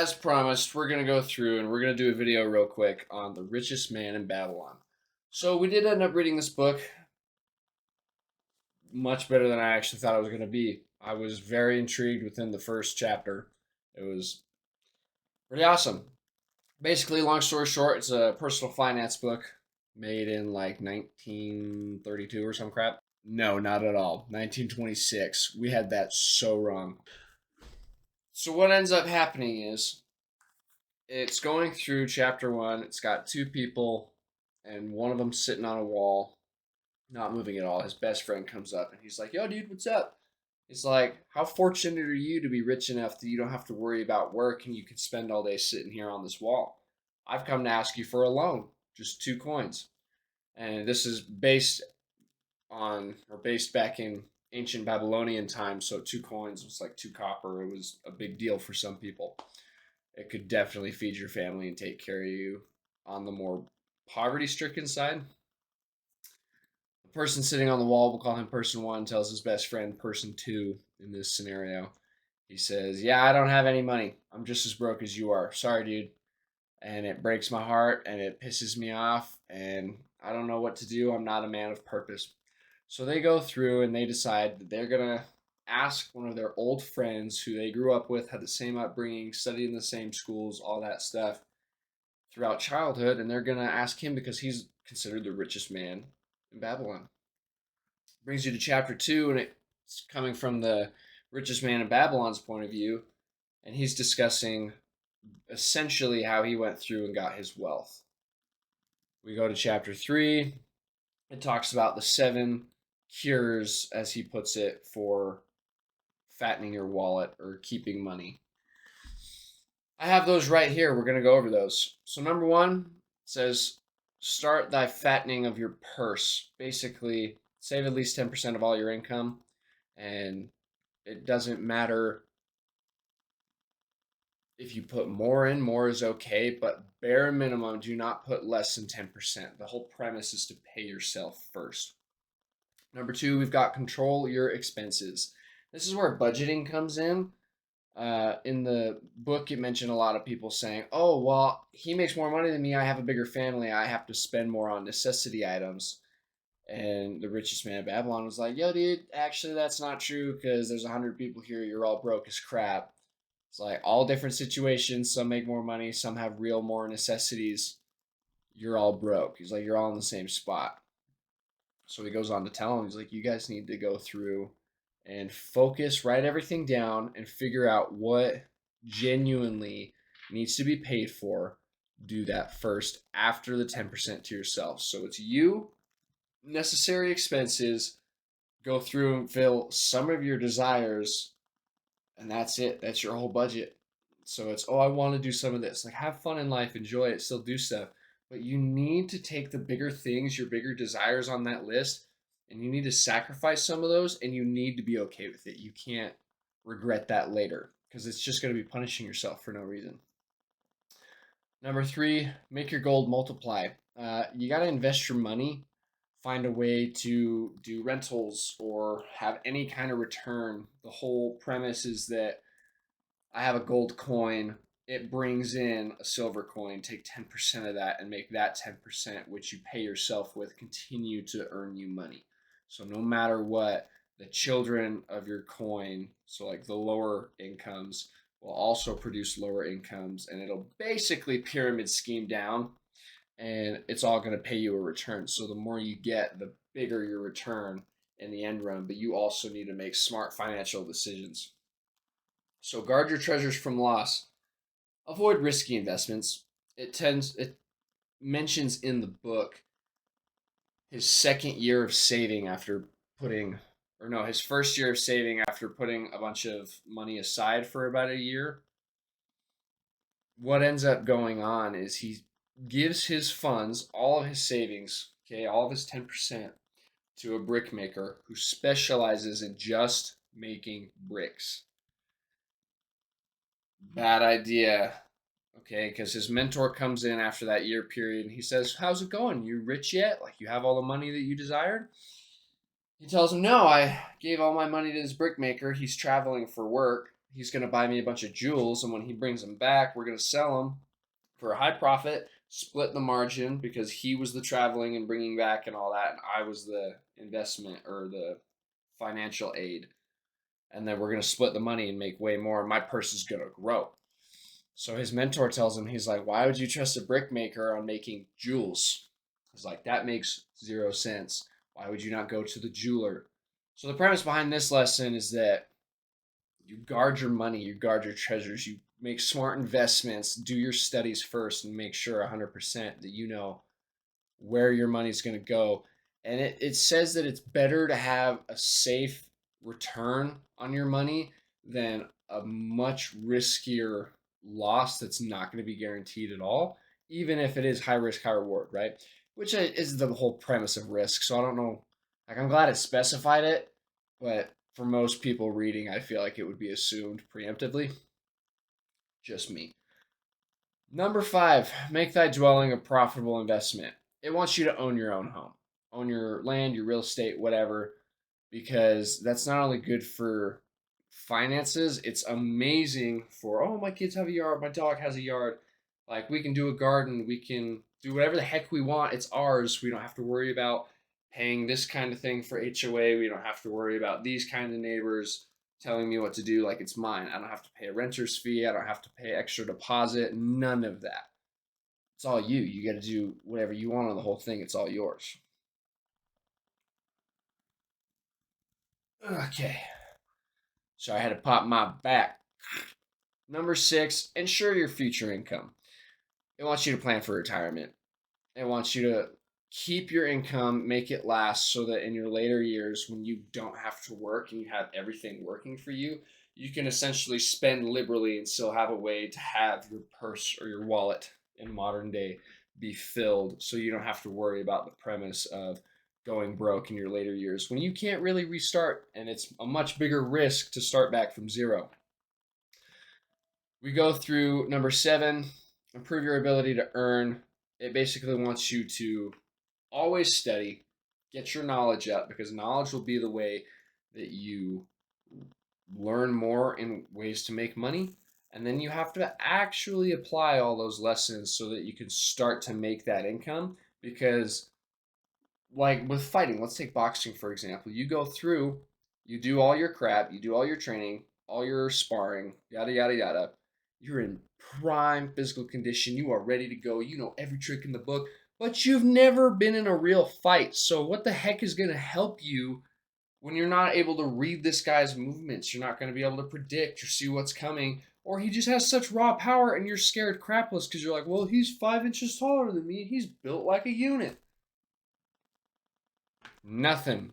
as promised, we're going to go through and we're going to do a video real quick on the richest man in Babylon. So we did end up reading this book much better than I actually thought it was going to be. I was very intrigued within the first chapter. It was pretty awesome. Basically, long story short, it's a personal finance book made in like 1932 or some crap. No, not at all. 1926. We had that so wrong. So what ends up happening is it's going through chapter one. It's got two people, and one of them sitting on a wall, not moving at all. His best friend comes up, and he's like, "Yo, dude, what's up?" He's like, "How fortunate are you to be rich enough that you don't have to worry about work and you can spend all day sitting here on this wall? I've come to ask you for a loan, just 2 coins." And this is based back in ancient Babylonian times. So 2 coins was like 2 copper. It was a big deal for some people. It could definitely feed your family and take care of you on the more poverty stricken side. The person sitting on the wall, we'll call him person one, tells his best friend, person two, in this scenario. He says, "Yeah, I don't have any money. I'm just as broke as you are. Sorry, dude." And it breaks my heart and it pisses me off. And I don't know what to do. I'm not a man of purpose. So they go through and they decide that they're going to ask one of their old friends who they grew up with, had the same upbringing, studied in the same schools, all that stuff throughout childhood. And they're going to ask him because he's considered the richest man in Babylon. Brings you to chapter two, and it's coming from the richest man in Babylon's point of view. And he's discussing essentially how he went through and got his wealth. We go to chapter three. It talks about the 7 cures, as he puts it, for fattening your wallet or keeping money. I have those right here. We're going to go over those. So number 1 says, start thy fattening of your purse. Basically, save at least 10% of all your income. And it doesn't matter if you put more in, more is okay, but bare minimum, do not put less than 10%. The whole premise is to pay yourself first. Number 2, we've got control your expenses. This is where budgeting comes in. In the book, it mentioned a lot of people saying, "Oh, well, he makes more money than me. I have a bigger family. I have to spend more on necessity items." And the richest man of Babylon was like, "Yo, dude, actually, that's not true because there's 100 people here. You're all broke as crap." It's like all different situations. Some make more money. Some have real more necessities. You're all broke. He's like, you're all in the same spot. So he goes on to tell him, he's like, you guys need to go through and focus, write everything down, and figure out what genuinely needs to be paid for. Do that first after the 10% to yourself. So it's you, necessary expenses, go through and fill some of your desires, and that's it. That's your whole budget. So it's, oh, I want to do some of this. Like, have fun in life, enjoy it, still do stuff. But you need to take the bigger things, your bigger desires on that list, and you need to sacrifice some of those, and you need to be okay with it. You can't regret that later because it's just going to be punishing yourself for no reason. Number 3, make your gold multiply. You got to invest your money, find a way to do rentals or have any kind of return. The whole premise is that I have a gold coin, it brings in a silver coin, take 10% of that and make that 10%, which you pay yourself with, continue to earn you money. So no matter what, the children of your coin, so like the lower incomes, will also produce lower incomes, and it'll basically pyramid scheme down, and it's all going to pay you a return. So the more you get, the bigger your return in the end run, but you also need to make smart financial decisions. So guard your treasures from loss. Avoid risky investments. It mentions in the book his second year of saving after putting, or no, his first year of saving after putting a bunch of money aside for about a year. What ends up going on is he gives his funds, all of his savings, okay, all of his 10%, to a brick maker who specializes in just making bricks. Bad idea. Okay, because his mentor comes in after that year period and he says, "How's it going? You rich yet? Like, you have all the money that you desired?" He tells him, "No, I gave all my money to this brickmaker. He's traveling for work. he's going to buy me a bunch of jewels, and when he brings them back, we're going to sell them for a high profit, split the margin because he was the traveling and bringing back and all that, and I was the investment or the financial aid. And then we're going to split the money and make way more, and my purse is going to grow. So his mentor tells him, he's like, why would you trust a brickmaker on making jewels? He's like, that makes 0 sense. Why would you not go to the jeweler? So the premise behind this lesson is that you guard your money, you guard your treasures, you make smart investments, do your studies first, and make sure 100% that you know where your money's going to go. And it says that it's better to have a safe return on your money than a much riskier loss that's not going to be guaranteed at all, even if it is high risk, high reward, right? Which is the whole premise of risk. So I don't know. Like, I'm glad it specified it, but for most people reading, I feel like it would be assumed preemptively. Just me. Number 5, make thy dwelling a profitable investment. It wants you to own your own home, own your land, your real estate, whatever, because that's not only good for finances, it's amazing for, oh, my kids have a yard, my dog has a yard. Like, we can do a garden, we can do whatever the heck we want. It's ours. We don't have to worry about paying this kind of thing for HOA. We don't have to worry about these kind of neighbors telling me what to do like it's mine. I don't have to pay a renter's fee. I don't have to pay extra deposit. None of that. It's all you. You got to do whatever you want on the whole thing. It's all yours. Okay. So I had to pop my back. Number 6, ensure your future income. It wants you to plan for retirement. It wants you to keep your income, make it last so that in your later years, when you don't have to work and you have everything working for you, you can essentially spend liberally and still have a way to have your purse or your wallet in modern day be filled so you don't have to worry about the premise of going broke in your later years when you can't really restart and it's a much bigger risk to start back from zero. We go through number 7, improve your ability to earn. It basically wants you to always study, get your knowledge up because knowledge will be the way that you learn more in ways to make money. And then you have to actually apply all those lessons so that you can start to make that income. Because, like with fighting, let's take boxing for example. You go through, you do all your crap, you do all your training, all your sparring, yada, yada, yada. You're in prime physical condition. You are ready to go. You know every trick in the book, but you've never been in a real fight. So, what the heck is going to help you when you're not able to read this guy's movements? You're not going to be able to predict or see what's coming. Or he just has such raw power and you're scared crapless because you're like, well, he's 5 inches taller than me. He's built like a unit. Nothing.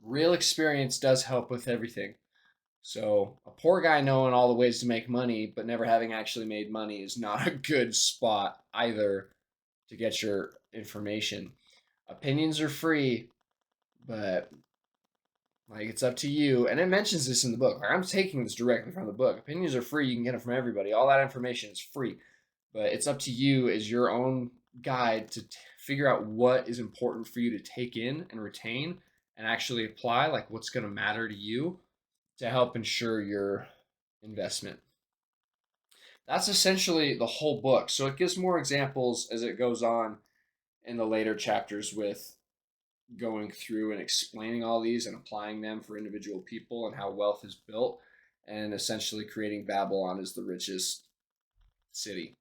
Real experience does help with everything. So a poor guy knowing all the ways to make money but never having actually made money is not a good spot either to get your information. Opinions are free, but like it's up to you. And it mentions this in the book. Like, I'm taking this directly from the book. Opinions are free. You can get them from everybody. All that information is free. But it's up to you as your own guide to figure out what is important for you to take in and retain and actually apply, like what's going to matter to you to help ensure your investment. That's essentially the whole book. So it gives more examples as it goes on in the later chapters with going through and explaining all these and applying them for individual people and how wealth is built and essentially creating Babylon as the richest city.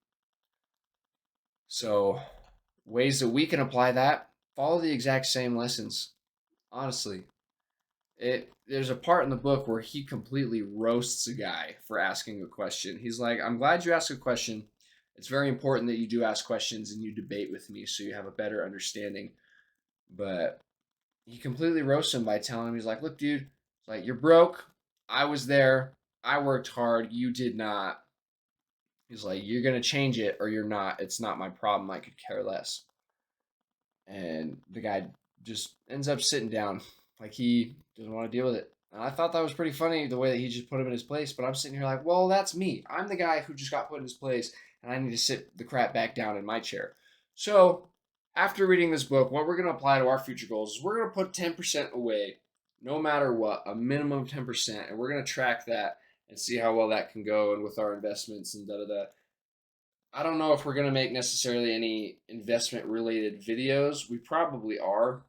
So ways that we can apply that, follow the exact same lessons. Honestly, there's a part in the book where he completely roasts a guy for asking a question. He's like, I'm glad you asked a question. It's very important that you do ask questions and you debate with me so you have a better understanding. But he completely roasts him by telling him, he's like, look, dude, like, you're broke. I was there. I worked hard. You did not. He's like, you're going to change it or you're not. It's not my problem. I could care less. And the guy just ends up sitting down. Like, he doesn't want to deal with it. And I thought that was pretty funny, the way that he just put him in his place. But I'm sitting here like, well, that's me. I'm the guy who just got put in his place, and I need to sit the crap back down in my chair. So, after reading this book, what we're going to apply to our future goals is we're going to put 10% away, no matter what, a minimum of 10%, and we're going to track that and see how well that can go, and with our investments and da da da. I don't know if we're gonna make necessarily any investment related videos. We probably are.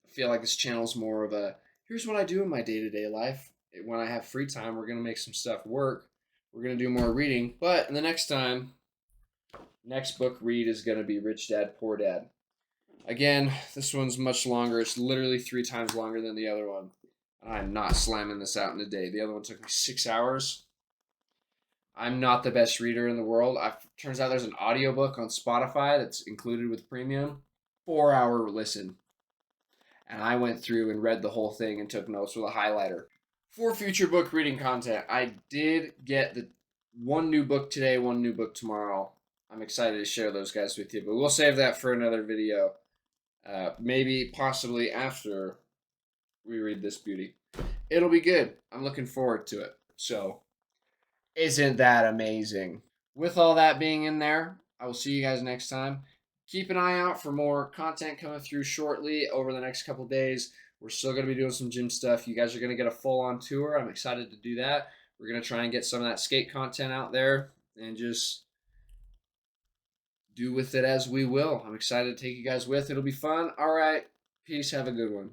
I feel like this channel is more of a here's what I do in my day to day life. When I have free time, we're gonna make some stuff work. We're gonna do more reading, but in the next book read is gonna be Rich Dad Poor Dad. Again, this one's much longer. It's literally 3 times longer than the other one. I'm not slamming this out in a day. The other one took me 6 hours. I'm not the best reader in the world. Turns out there's an audiobook on Spotify that's included with premium. 4 hour listen. And I went through and read the whole thing and took notes with a highlighter. For future book reading content, I did get the one new book today, one new book tomorrow. I'm excited to share those guys with you, but we'll save that for another video. Maybe possibly after we read this beauty. It'll be good. I'm looking forward to it. So, isn't that amazing? With all that being in there, I will see you guys next time. Keep an eye out for more content coming through shortly over the next couple days. We're still going to be doing some gym stuff. You guys are going to get a full-on tour. I'm excited to do that. We're going to try and get some of that skate content out there and just do with it as we will. I'm excited to take you guys with. It'll be fun. All right. Peace. Have a good one.